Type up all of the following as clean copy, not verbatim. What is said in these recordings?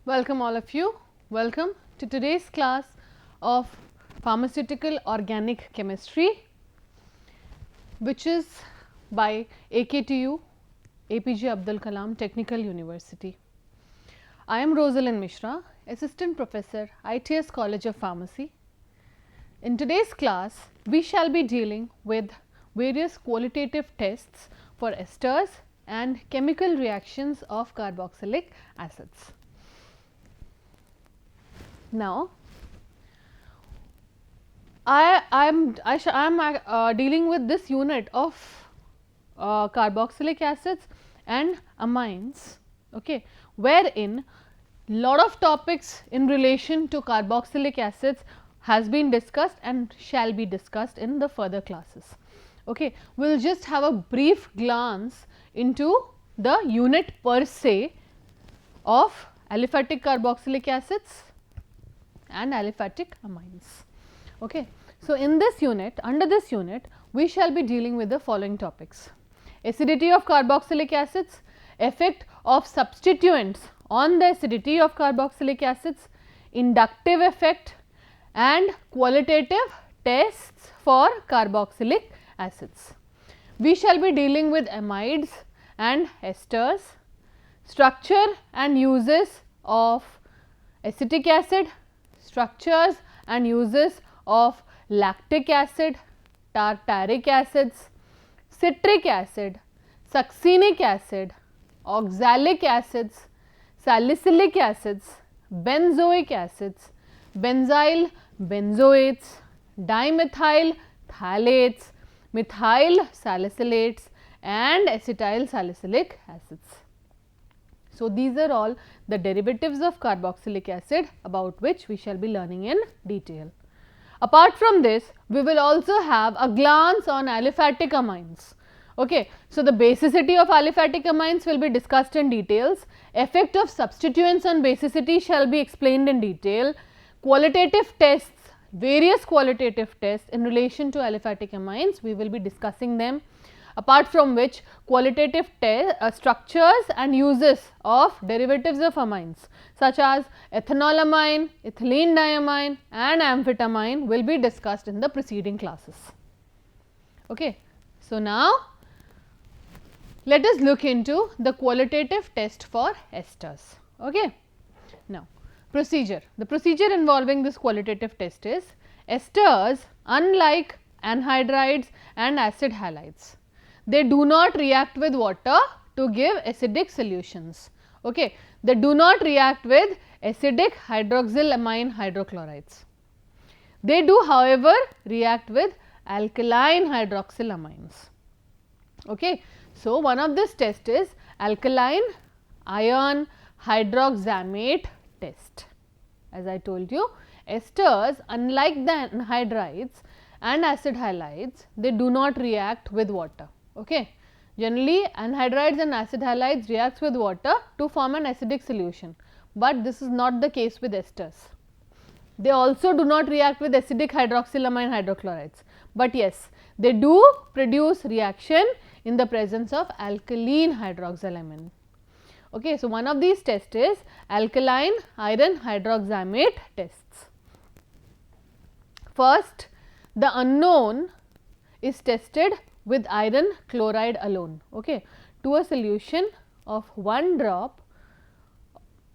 Welcome all of you. Welcome to today's class of Pharmaceutical Organic Chemistry, which is by AKtU, APJ Abdul Kalam Technical University. I am Rosalind Mishra, Assistant Professor, ITS College of Pharmacy. In today's class, we shall be dealing with various qualitative tests for esters and chemical reactions of carboxylic acids. Now, I am dealing with this unit of carboxylic acids and amines, okay, wherein lot of topics in relation to carboxylic acids has been discussed and shall be discussed in the further classes. Okay. We will just have a brief glance into the unit per se of aliphatic carboxylic acids and aliphatic amines. Okay. So, in this unit, under this unit, we shall be dealing with the following topics: acidity of carboxylic acids, effect of substituents on the acidity of carboxylic acids, inductive effect and qualitative tests for carboxylic acids. We shall be dealing with amides and esters, structure and uses of acetic acid, structures and uses of lactic acid, tartaric acids, citric acid, succinic acid, oxalic acids, salicylic acids, benzoic acids, benzyl benzoates, dimethyl phthalates, methyl salicylates and acetyl salicylic acids. So, these are all the derivatives of carboxylic acid about which we shall be learning in detail. Apart from this, we will also have a glance on aliphatic amines. Okay. So, the basicity of aliphatic amines will be discussed in details. Effect of substituents on basicity shall be explained in detail. Qualitative tests, various qualitative tests in relation to aliphatic amines, we will be discussing them. Apart from which, qualitative structures and uses of derivatives of amines such as ethanolamine, ethylene diamine and amphetamine will be discussed in the preceding classes. Okay. So, now let us look into the qualitative test for esters. Okay. Now, procedure. The procedure involving this qualitative test is: esters, unlike anhydrides and acid halides, they do not react with water to give acidic solutions. Okay. They do not react with acidic hydroxylamine hydrochlorides. They do, however, react with alkaline hydroxylamines. Okay. So, one of this test is alkaline ion hydroxamate test. As I told you, esters, unlike the anhydrides and acid halides, they do not react with water. Okay. Generally, anhydrides and acid halides reacts with water to form an acidic solution, but this is not the case with esters. They also do not react with acidic hydroxylamine hydrochlorides, but yes, they do produce reaction in the presence of alkaline hydroxylamine. Okay. So, one of these tests is alkaline iron hydroxamate tests. First, the unknown is tested with iron chloride alone, okay, to a solution of 1 drop,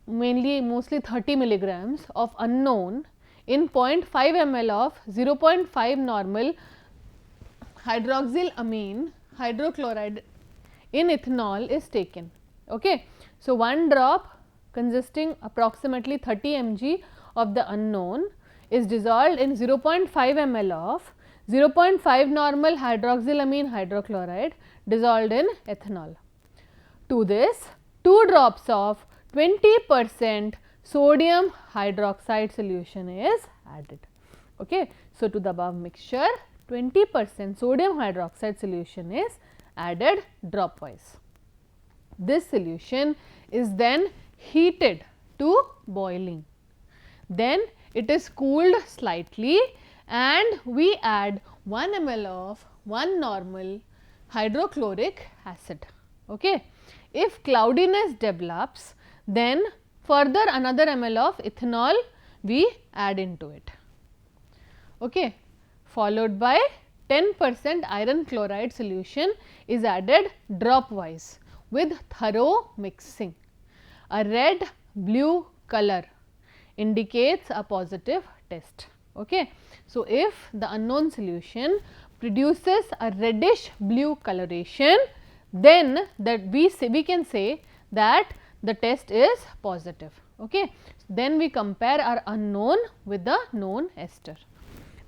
mostly 30 milligrams of unknown in 0.5 ml of 0.5 normal hydroxylamine hydrochloride in ethanol is taken. Okay. So, 1 drop consisting approximately 30 mg of the unknown is dissolved in 0.5 ml of 0.5 normal hydroxylamine hydrochloride dissolved in ethanol. To this, 2 drops of 20% sodium hydroxide solution is added. Okay. So, to the above mixture, 20% sodium hydroxide solution is added dropwise. This solution is then heated to boiling. Then it is cooled slightly and we add 1 ml of 1 normal hydrochloric acid. Okay. If cloudiness develops, then further another ml of ethanol we add into it, okay. Followed by 10% iron chloride solution is added drop wise with thorough mixing. A red blue color indicates a positive test, okay. So, if the unknown solution produces a reddish blue coloration, then that we can say that the test is positive, okay. Then we compare our unknown with the known ester.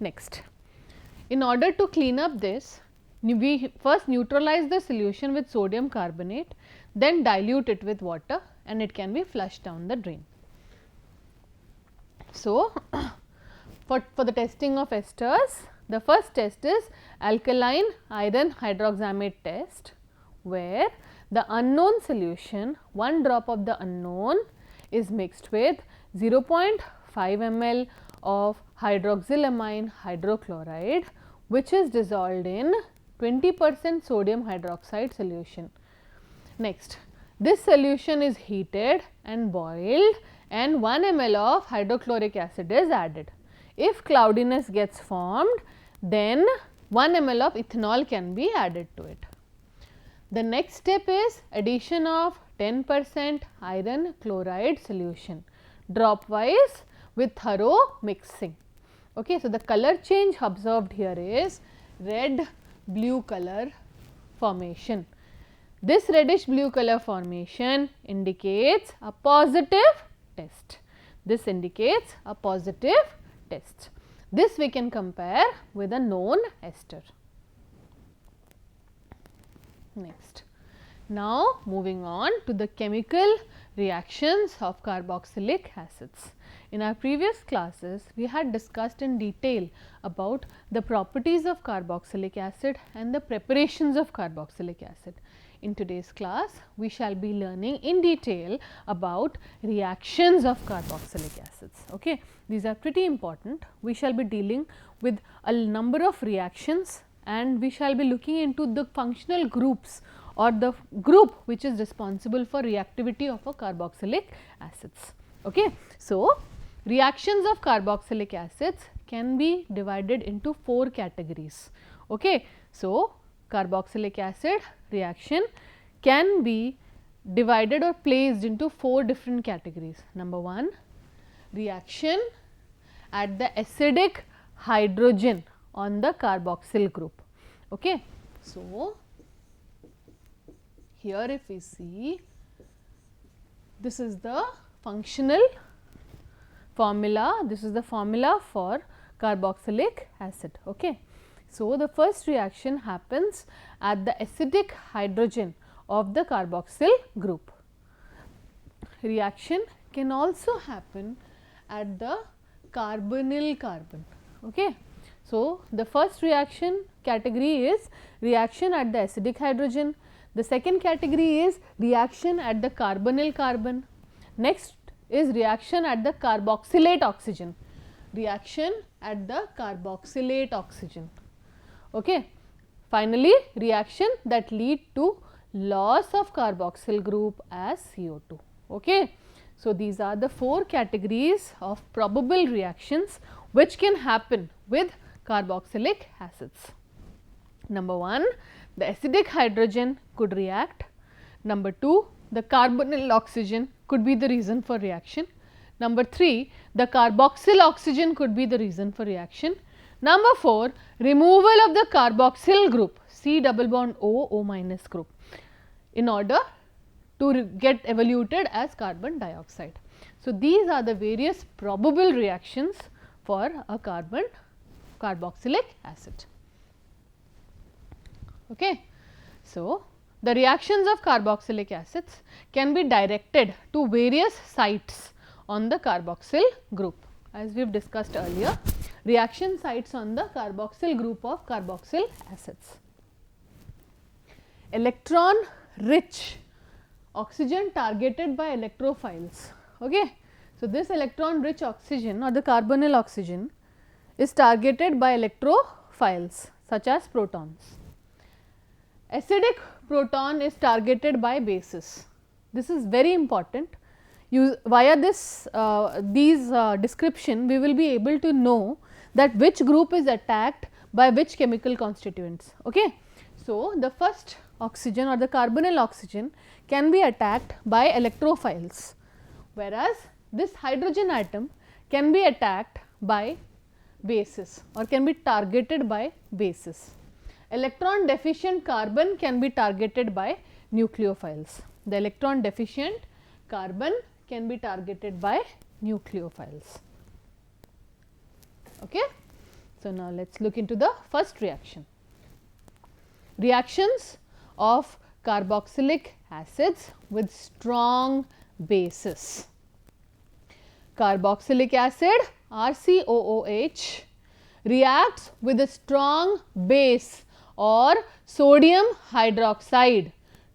Next, in order to clean up this, we first neutralize the solution with sodium carbonate, then dilute it with water, and it can be flushed down the drain. So, for the testing of esters, the first test is alkaline iron hydroxamate test, where the unknown solution, 1 drop of the unknown is mixed with 0.5 ml of hydroxylamine hydrochloride, which is dissolved in 20% sodium hydroxide solution. Next, this solution is heated and boiled and 1 ml of hydrochloric acid is added. If cloudiness gets formed, then 1 ml of ethanol can be added to it. The next step is addition of 10% iron chloride solution drop wise with thorough mixing, okay. So, the color change observed here is red blue color formation. This reddish blue color formation indicates a positive test. This indicates a positive test. This we can compare with a known ester. Next, now moving on to the chemical reactions of carboxylic acids. In our previous classes, we had discussed in detail about the properties of carboxylic acid and the preparations of carboxylic acid. In today's class, we shall be learning in detail about reactions of carboxylic acids, okay. These are pretty important. We shall be dealing with a number of reactions and we shall be looking into the functional groups or the group which is responsible for reactivity of a carboxylic acids, okay. So, reactions of carboxylic acids can be divided into 4 categories, okay. So, carboxylic acid reaction can be divided or placed into 4 different categories. Number 1, reaction at the acidic hydrogen on the carboxyl group, okay. So, here if we see, this is the functional formula, this is the formula for carboxylic acid, okay. So, the first reaction happens at the acidic hydrogen of the carboxyl group. Reaction can also happen at the carbonyl carbon, okay. So, the first reaction category is reaction at the acidic hydrogen. The second category is reaction at the carbonyl carbon. Next is reaction at the carboxylate oxygen, reaction at the carboxylate oxygen, okay. Finally, reaction that lead to loss of carboxyl group as CO2, okay. So, these are the 4 categories of probable reactions which can happen with carboxylic acids. Number 1, the acidic hydrogen could react. Number 2, the carbonyl oxygen could be the reason for reaction. Number 3, the carboxyl oxygen could be the reason for reaction. Number 4, removal of the carboxyl group C double bond O minus group in order to get evaluated as carbon dioxide. So, these are the various probable reactions for a carboxylic acid, okay. So, the reactions of carboxylic acids can be directed to various sites on the carboxyl group, as we have discussed earlier, reaction sites on the carboxyl group of carboxyl acids. Electron rich oxygen targeted by electrophiles, okay. So, this electron rich oxygen or the carbonyl oxygen is targeted by electrophiles such as protons. Acidic proton is targeted by bases. This is very important. via this description we will be able to know that which group is attacked by which chemical constituents. Okay. So, the first oxygen or the carbonyl oxygen can be attacked by electrophiles, whereas this hydrogen atom can be attacked by bases or can be targeted by bases. Electron deficient carbon can be targeted by nucleophiles. The electron deficient carbon can be targeted by nucleophiles. Okay. So, now let us look into the first reaction. Reactions of carboxylic acids with strong bases. Carboxylic acid RCOOH reacts with a strong base or sodium hydroxide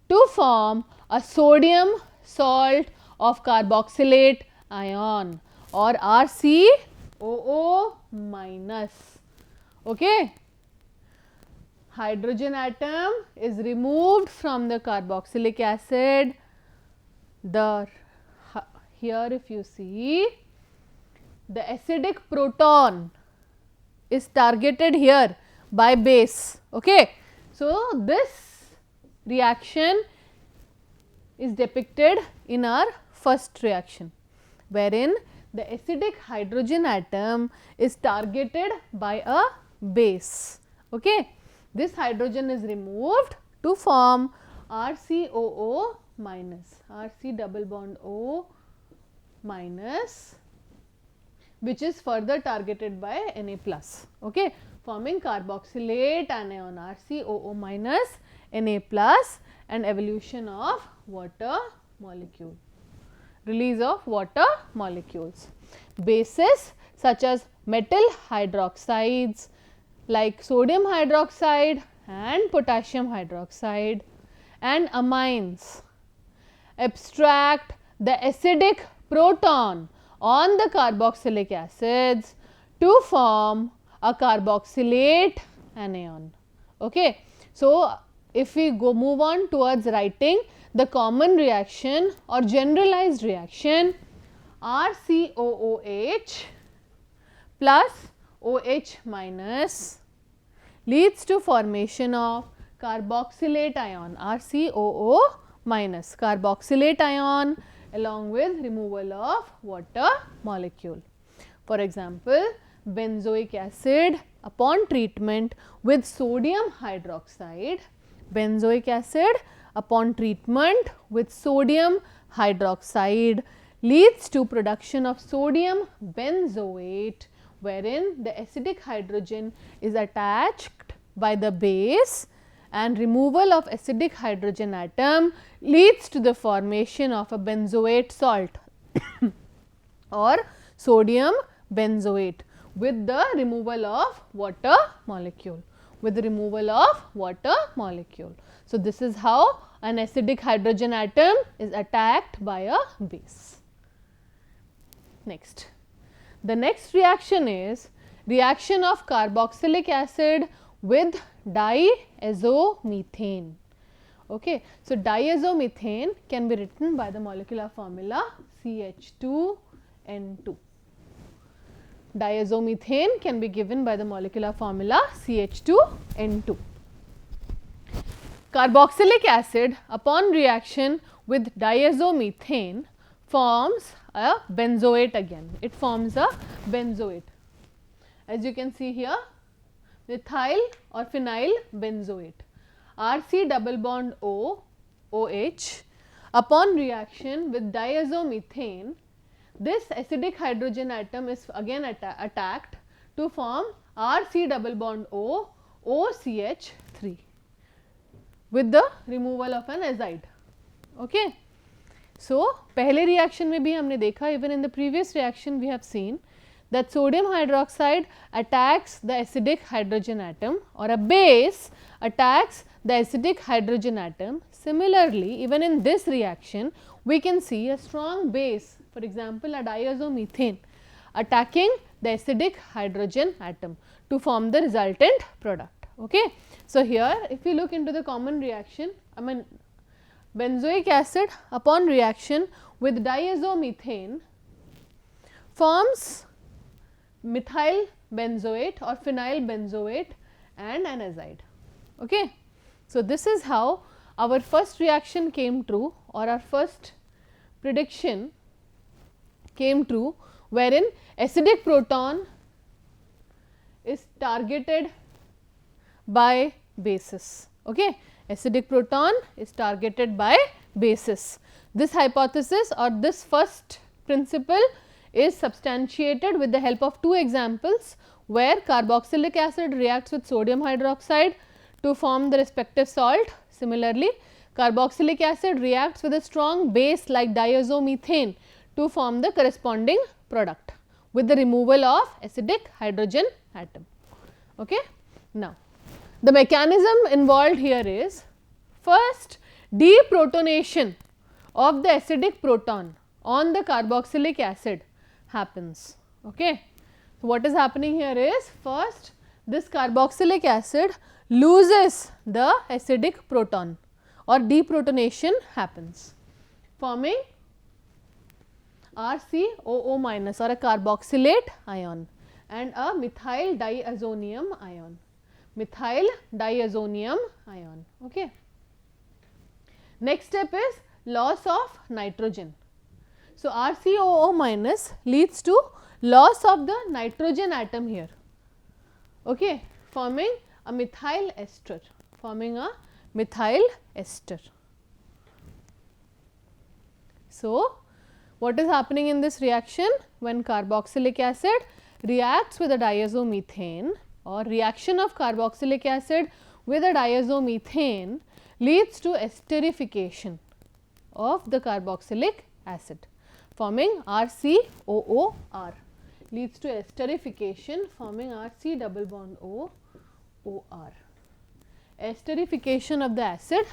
to form a sodium salt of carboxylate ion or RCOO minus. Okay. Hydrogen atom is removed from the carboxylic acid. Here if you see, the acidic proton is targeted here by base. Okay. So, this reaction is depicted in our first reaction, wherein the acidic hydrogen atom is targeted by a base. Okay. This hydrogen is removed to form RCOO minus, RC double bond O minus, which is further targeted by Na plus, okay, forming carboxylate anion RCOO minus Na plus and evolution of water molecule, release of water molecules. Bases such as metal hydroxides like sodium hydroxide and potassium hydroxide and amines abstract the acidic proton on the carboxylic acids to form a carboxylate anion. Okay. So, if we move on towards writing the common reaction or generalized reaction, RCOOH plus OH minus leads to formation of carboxylate ion RCOO minus, carboxylate ion along with removal of water molecule. For example, benzoic acid upon treatment with sodium hydroxide, benzoic acid upon treatment with sodium hydroxide leads to production of sodium benzoate, wherein the acidic hydrogen is attached by the base and removal of acidic hydrogen atom leads to the formation of a benzoate salt or sodium benzoate with the removal of water molecule, with the removal of water molecule. So, this is how an acidic hydrogen atom is attacked by a base. Next. The next reaction is reaction of carboxylic acid with diazomethane. Okay. So, diazomethane can be written by the molecular formula CH2N2. Diazomethane can be given by the molecular formula CH2N2. Carboxylic acid upon reaction with diazomethane forms a benzoate again. It forms a benzoate. As you can see here, methyl or phenyl benzoate. RC double bond O, OH upon reaction with diazomethane, this acidic hydrogen atom is again attacked to form RC double bond O, OCH3 with the removal of an azide. Okay. So, पहले reaction में भी हमने देखा, even in the previous reaction we have seen that sodium hydroxide attacks the acidic hydrogen atom or a base attacks the acidic hydrogen atom. Similarly, even in this reaction we can see a strong base, for example a diazomethane attacking the acidic hydrogen atom to form the resultant product. Okay. So, here if we look into the common reaction, benzoic acid upon reaction with diazomethane forms methyl benzoate or phenyl benzoate and an azide. Okay. So, this is how our first reaction came true, or our first prediction came true, wherein acidic proton is targeted by bases. Okay. Acidic proton is targeted by bases. This hypothesis or this first principle is substantiated with the help of two examples, where carboxylic acid reacts with sodium hydroxide to form the respective salt. Similarly, carboxylic acid reacts with a strong base like diazomethane to form the corresponding product with the removal of acidic hydrogen atom. Okay. Now, the mechanism involved here is, first, deprotonation of the acidic proton on the carboxylic acid happens. Okay. So, what is happening here is, first this carboxylic acid loses the acidic proton, or deprotonation happens, forming RCOO minus or a carboxylate ion and a methyl diazonium ion. Methyl diazonium ion. Okay. Next step is loss of nitrogen. So, RCOO minus leads to loss of the nitrogen atom here, okay, forming a methyl ester, So, what is happening in this reaction? When carboxylic acid reacts with a diazomethane, or reaction of carboxylic acid with a diazomethane leads to esterification of the carboxylic acid, forming RCOOR, leads to esterification, forming RC double bond O OR. Esterification of the acid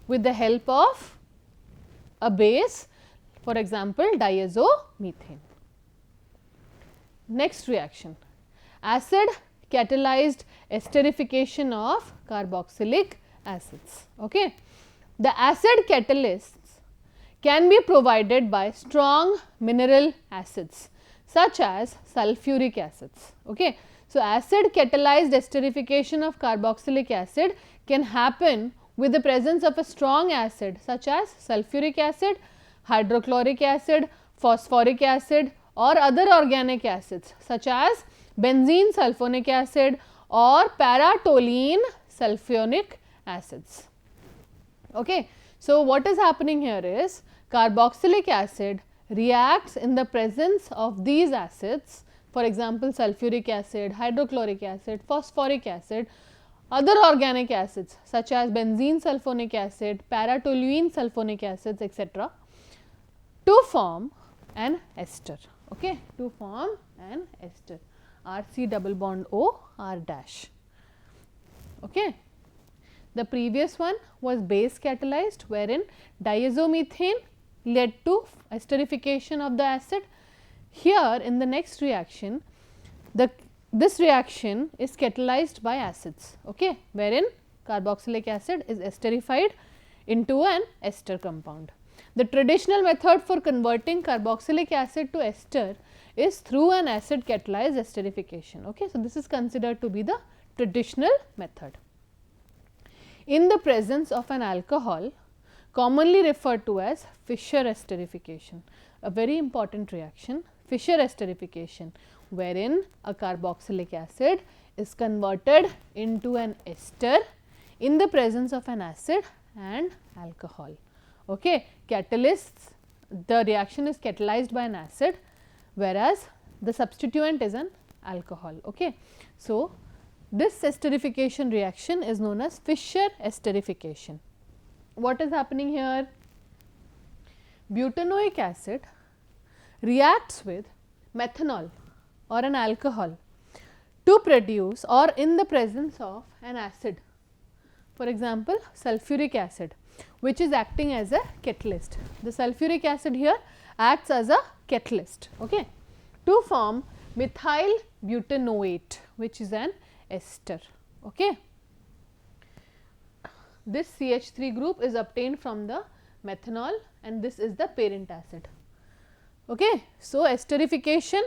with the help of a base, for example diazomethane. Next reaction, acid catalyzed esterification of carboxylic acids. Okay. The acid catalysts can be provided by strong mineral acids such as sulfuric acids. Okay. So, acid catalyzed esterification of carboxylic acid can happen with the presence of a strong acid such as sulfuric acid, hydrochloric acid, phosphoric acid, or other organic acids such as benzene sulfonic acid or paratoluene sulfonic acids. Okay. So, what is happening here is, carboxylic acid reacts in the presence of these acids, for example sulfuric acid, hydrochloric acid, phosphoric acid, other organic acids such as benzene sulfonic acid, paratoluene sulfonic acids, etc., to form an ester. Okay, to form an ester, RC double bond O R dash. Okay. The previous one was base catalyzed, wherein diazomethane led to esterification of the acid. Here in the next reaction, this reaction is catalyzed by acids, okay, wherein carboxylic acid is esterified into an ester compound. The traditional method for converting carboxylic acid to ester is through an acid catalyzed esterification. Okay. So, this is considered to be the traditional method. In the presence of an alcohol, commonly referred to as Fischer esterification, a very important reaction, Fischer esterification, wherein a carboxylic acid is converted into an ester in the presence of an acid and alcohol. Okay. Catalysts, the reaction is catalyzed by an acid, whereas the substituent is an alcohol. Okay. So, this esterification reaction is known as Fischer esterification. What is happening here? Butanoic acid reacts with methanol or an alcohol to produce, or in the presence of an acid, for example sulfuric acid, which is acting as a catalyst. The sulfuric acid here acts as a catalyst, okay, to form methyl butanoate, which is an ester. Okay. this CH3 group is obtained from the methanol and this is the parent acid. Okay. So, esterification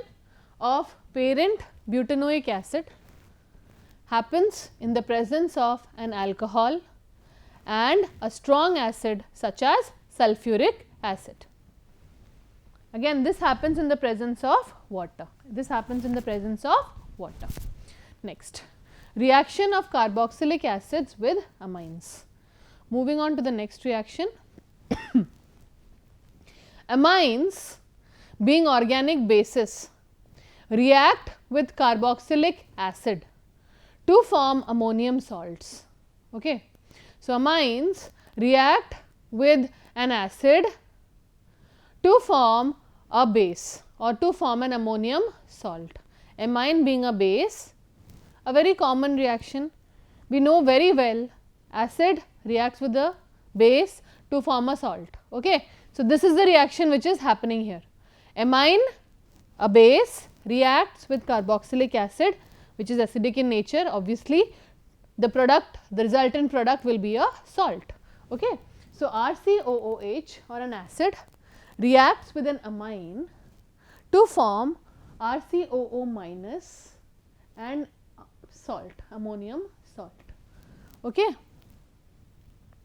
of parent butanoic acid happens in the presence of an alcohol and a strong acid such as sulfuric acid. Again, this happens in the presence of water. This happens in the presence of water. Next, reaction of carboxylic acids with amines. Moving on to the next reaction. Amines, being organic bases, react with carboxylic acid to form ammonium salts. Okay. So, amines react with an acid to form a base or to form an ammonium salt. Amine being a base, a very common reaction. We know very well acid reacts with the base to form a salt. Okay. So, this is the reaction which is happening here. Amine, a base, reacts with carboxylic acid which is acidic in nature. Obviously, the resultant product will be a salt. Okay. So, RCOOH or an acid reacts with an amine to form RCOO minus and salt, ammonium salt. Okay.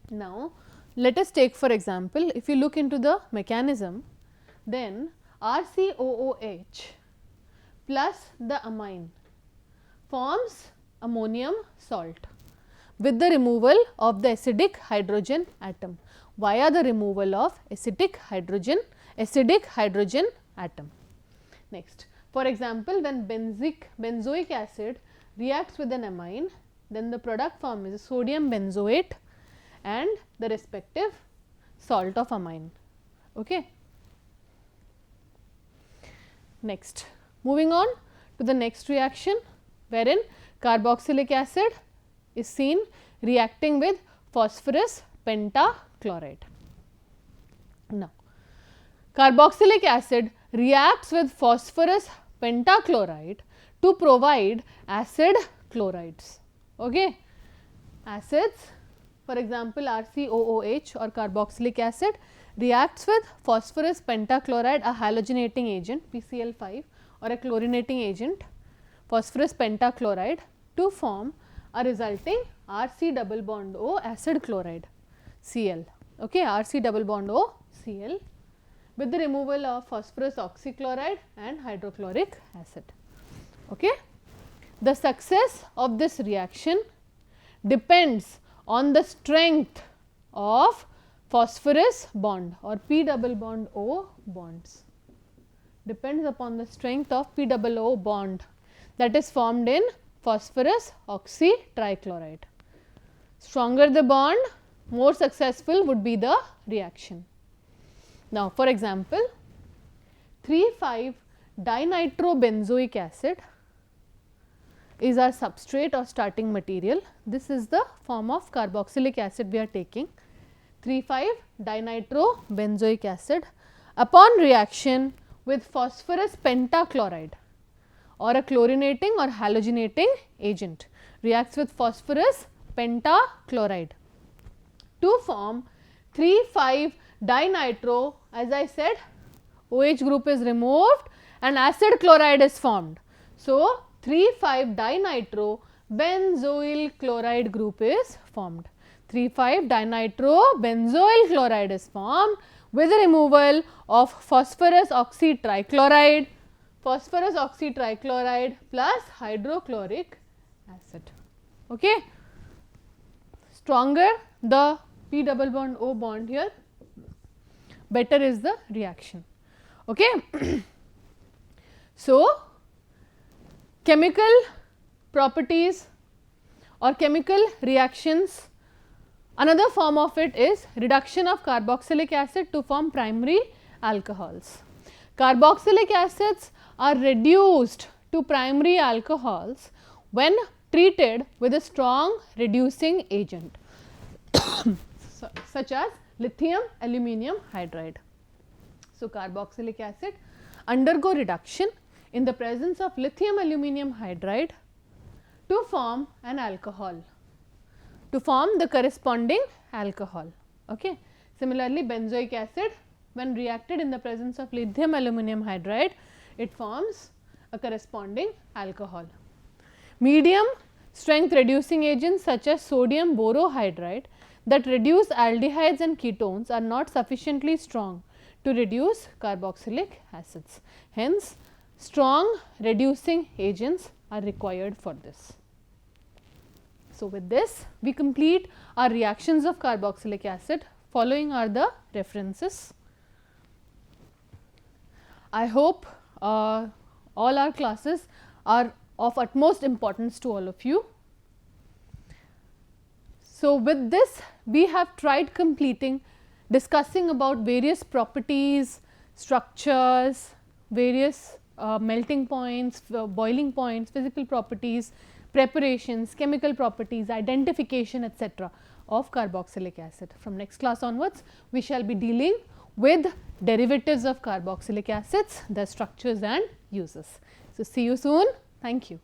Now, let us take for example, if you look into the mechanism, then RCOOH plus the amine forms ammonium salt with the removal of the acidic hydrogen atom via the removal of acidic hydrogen atom. Next, for example, when benzoic acid reacts with an amine, then the product form is sodium benzoate and the respective salt of amine. Okay. Next, moving on to the next reaction, wherein carboxylic acid is seen reacting with phosphorus pentachloride. Now, carboxylic acid reacts with phosphorus pentachloride to provide acid chlorides. Okay. Acids, for example, RCOOH or carboxylic acid reacts with phosphorus pentachloride, a halogenating agent PCl5 or a chlorinating agent phosphorus pentachloride to form a resulting RC double bond O acid chloride Cl. Okay, RC double bond O Cl with the removal of phosphorus oxychloride and hydrochloric acid. Okay. The success of this reaction depends on the strength of phosphorus bond or P double bond O bonds, depends upon the strength of P double O bond that is formed in phosphorus oxy trichloride. Stronger the bond, more successful would be the reaction. Now, for example, 3,5-dinitrobenzoic acid is our substrate or starting material. This is the form of carboxylic acid we are taking, 3,5-dinitrobenzoic acid. Upon reaction with phosphorus pentachloride or a chlorinating or halogenating agent, reacts with phosphorus pentachloride to form 3,5-dinitro. As I said, OH group is removed and acid chloride is formed. So, 3,5-dinitro benzoyl chloride group is formed. 3,5-dinitro-benzoyl chloride is formed with the removal of phosphorus oxy trichloride plus hydrochloric acid. Okay. Stronger the P double bond O bond here, better is the reaction. Okay. So, chemical properties or chemical reactions, another form of it is reduction of carboxylic acid to form primary alcohols. Carboxylic acids are reduced to primary alcohols when treated with a strong reducing agent such as lithium aluminium hydride. So, carboxylic acid undergo reduction in the presence of lithium aluminium hydride to form an alcohol. to form the corresponding alcohol. Okay. Similarly, benzoic acid, when reacted in the presence of lithium aluminum hydride, it forms a corresponding alcohol. Medium strength reducing agents such as sodium borohydride that reduce aldehydes and ketones are not sufficiently strong to reduce carboxylic acids. Hence, strong reducing agents are required for this. So, with this we complete our reactions of carboxylic acid. Following are the references. I hope all our classes are of utmost importance to all of you. So, with this we have tried completing discussing about various properties, structures, various melting points, boiling points, physical properties, preparations, chemical properties, identification, etc. of carboxylic acid. From next class onwards, we shall be dealing with derivatives of carboxylic acids, their structures and uses. So, see you soon. Thank you.